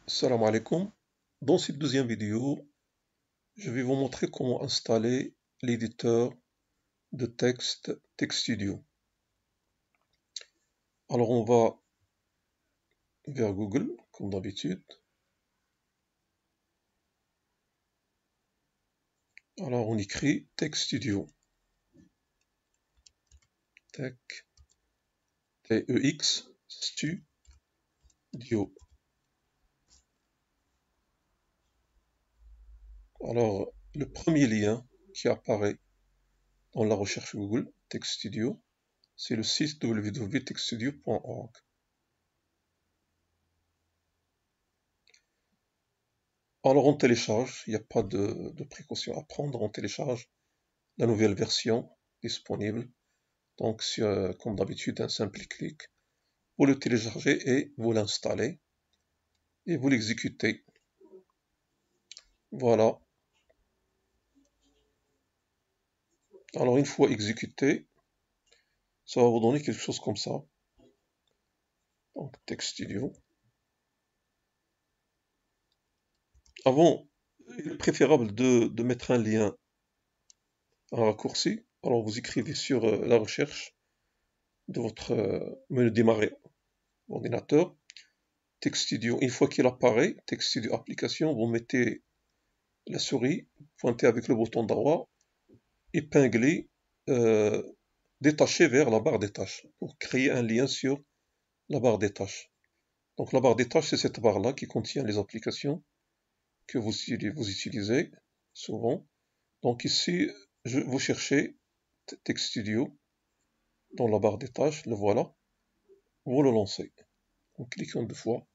Salam alaikum. Dans cette deuxième vidéo, je vais vous montrer comment installer l'éditeur de texte TextStudio. Alors on va vers Google, comme d'habitude. Alors on écrit TextStudio. T-E-X, Studio. Alors le premier lien qui apparaît dans la recherche Google, TextStudio, c'est le site www.textstudio.org. Alors on télécharge, il n'y a pas de précaution à prendre, on télécharge la nouvelle version disponible. Donc comme d'habitude, un simple clic, vous le téléchargez et vous l'installez et vous l'exécutez. Voilà. Alors une fois exécuté, ça va vous donner quelque chose comme ça. Donc TextStudio. Avant, il est préférable de mettre un lien, un raccourci. Alors vous écrivez sur la recherche de votre menu démarrer ordinateur, TextStudio. Une fois qu'il apparaît, TextStudio application, vous mettez la souris, pointez avec le bouton droit, épinglez, détachez vers la barre des tâches pour créer un lien sur la barre des tâches. Donc la barre des tâches, c'est cette barre-là qui contient les applications que vous utilisez souvent. Donc ici, vous cherchez TextStudio dans la barre des tâches, le voilà, vous le lancez en cliquant deux fois.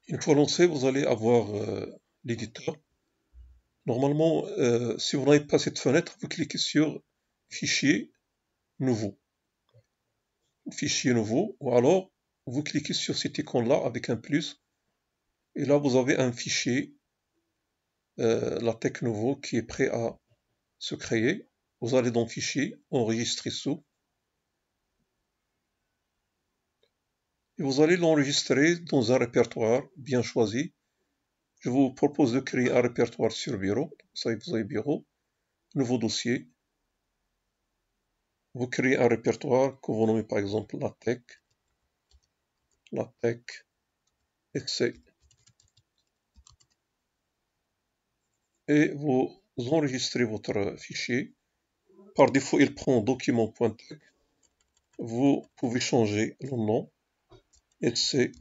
Une fois lancé, vous allez avoir l'éditeur. Normalement, si vous n'avez pas cette fenêtre, vous cliquez sur Fichier nouveau. Fichier nouveau, ou alors vous cliquez sur cet icône-là avec un plus, et là vous avez un fichier LaTeX nouveau qui est prêt à se créer. Vous allez dans Fichier, enregistrer sous, et vous allez l'enregistrer dans un répertoire bien choisi. Je vous propose de créer un répertoire sur Bureau. Vous avez Bureau, nouveau dossier. Vous créez un répertoire que vous nommez par exemple LaTeX essai, et vous enregistrez votre fichier. Par défaut, il prend document.tex. Vous pouvez changer le nom, essai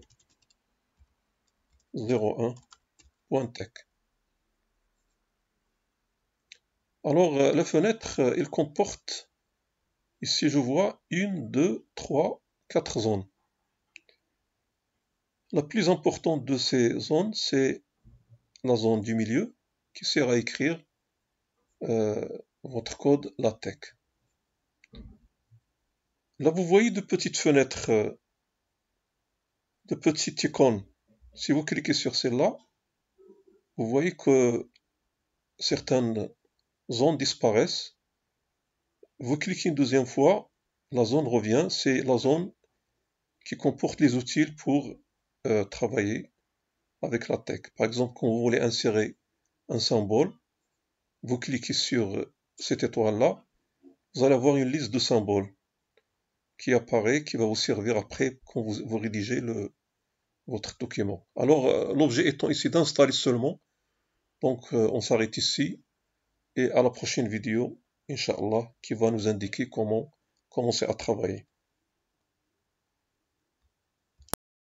01.tex. Alors, la fenêtre, elle comporte, ici je vois, 1, 2, 3, 4 zones. La plus importante de ces zones, c'est la zone du milieu, qui sert à écrire votre code LaTeX. Là, vous voyez de petites fenêtres, de petites icônes. Si vous cliquez sur celle-là, vous voyez que certaines zones disparaissent. Vous cliquez une deuxième fois, la zone revient, c'est la zone qui comporte les outils pour travailler avec LaTeX. Par exemple, quand vous voulez insérer un symbole, vous cliquez sur cette étoile-là, vous allez avoir une liste de symboles qui apparaît, qui va vous servir après quand vous rédigez votre document. Alors, l'objet étant ici d'installer seulement, donc on s'arrête ici, et à la prochaine vidéo, Inch'Allah, qui va nous indiquer comment commencer à travailler.